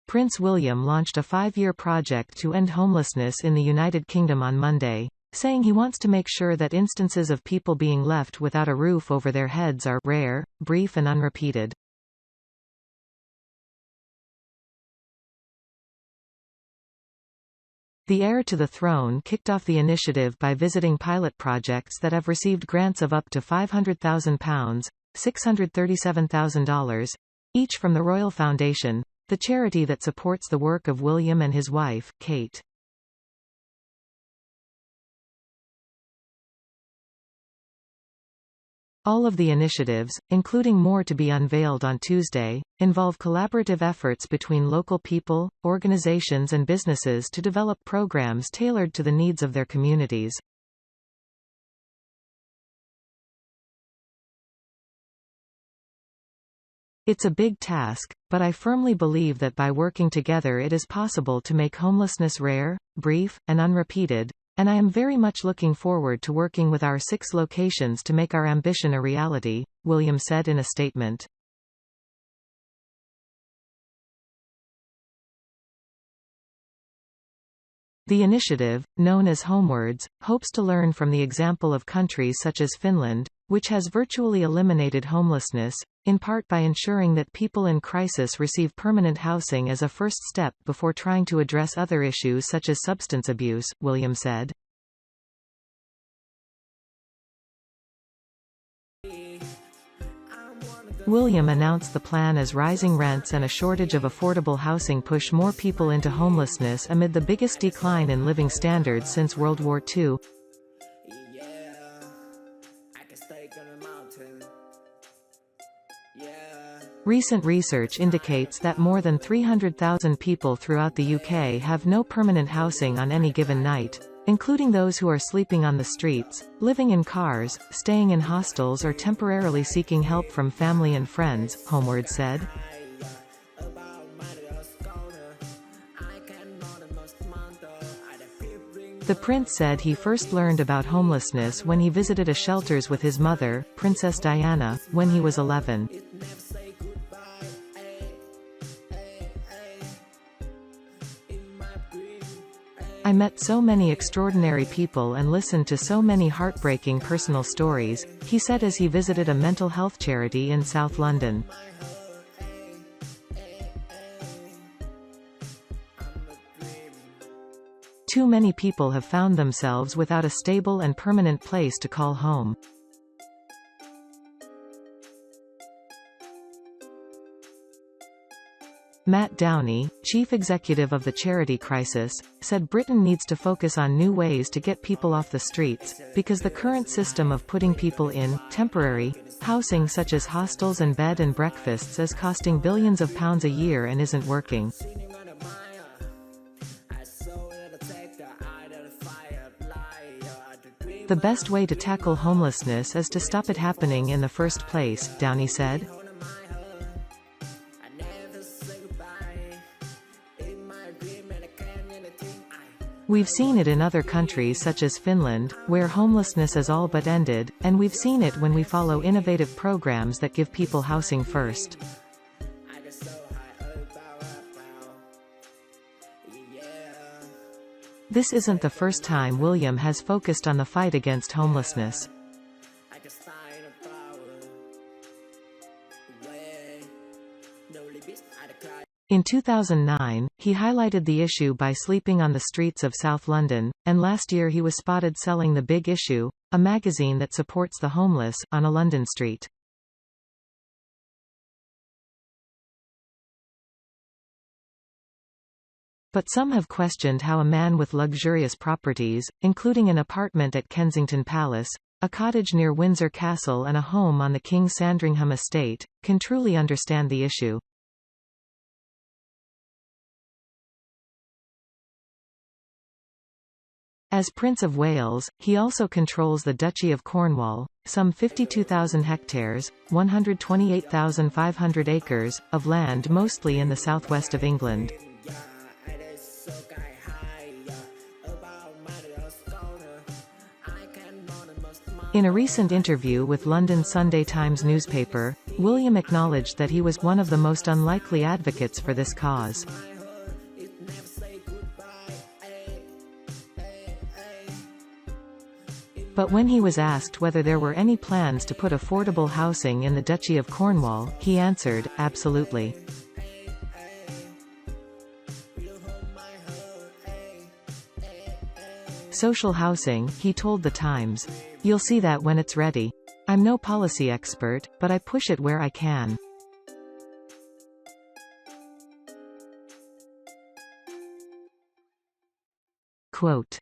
Prince William launched a 5-year project to end homelessness in the United Kingdom on Monday, saying he wants to make sure that instances of people being left without a roof over their heads are rare, brief and unrepeated. The heir to the throne kicked off the initiative by visiting pilot projects that have received grants of up to £500,000, $637,000, each from the Royal Foundation, the charity that supports the work of William and his wife, Kate. All of the initiatives, including more to be unveiled on Tuesday, involve collaborative efforts between local people, organizations and businesses to develop programs tailored to the needs of their communities. It's a big task, but I firmly believe that by working together it is possible to make homelessness rare, brief, and unrepeated, and I am very much looking forward to working with our 6 locations to make our ambition a reality, William said in a statement. The initiative, known as Homewards, hopes to learn from the example of countries such as Finland, which has virtually eliminated homelessness, in part by ensuring that people in crisis receive permanent housing as a first step before trying to address other issues such as substance abuse, William said. William announced the plan as rising rents and a shortage of affordable housing push more people into homelessness amid the biggest decline in living standards since World War II. Recent research indicates that more than 300,000 people throughout the UK have no permanent housing on any given night, including those who are sleeping on the streets, living in cars, staying in hostels or temporarily seeking help from family and friends, Homeward said. The prince said he first learned about homelessness when he visited a shelters with his mother, Princess Diana, when he was 11. I met so many extraordinary people and listened to so many heartbreaking personal stories, he said as he visited a mental health charity in South London. Too many people have found themselves without a stable and permanent place to call home. Matt Downey, chief executive of the charity Crisis, said Britain needs to focus on new ways to get people off the streets, because the current system of putting people in temporary housing such as hostels and bed and breakfasts is costing billions of pounds a year and isn't working. The best way to tackle homelessness is to stop it happening in the first place, Downey said. We've seen it in other countries such as Finland, where homelessness is all but ended, and we've seen it when we follow innovative programs that give people housing first. This isn't the first time William has focused on the fight against homelessness. In 2009, he highlighted the issue by sleeping on the streets of South London, and last year he was spotted selling The Big Issue, a magazine that supports the homeless, on a London street. But some have questioned how a man with luxurious properties, including an apartment at Kensington Palace, a cottage near Windsor Castle and a home on the King Sandringham estate, can truly understand the issue. As Prince of Wales, he also controls the Duchy of Cornwall, some 52,000 hectares, 128,500 acres, of land mostly in the southwest of England. In a recent interview with London's Sunday Times newspaper, William acknowledged that he was one of the most unlikely advocates for this cause. But when he was asked whether there were any plans to put affordable housing in the Duchy of Cornwall, he answered, absolutely. Social housing, he told The Times. You'll see that when it's ready. I'm no policy expert, but I push it where I can. Quote.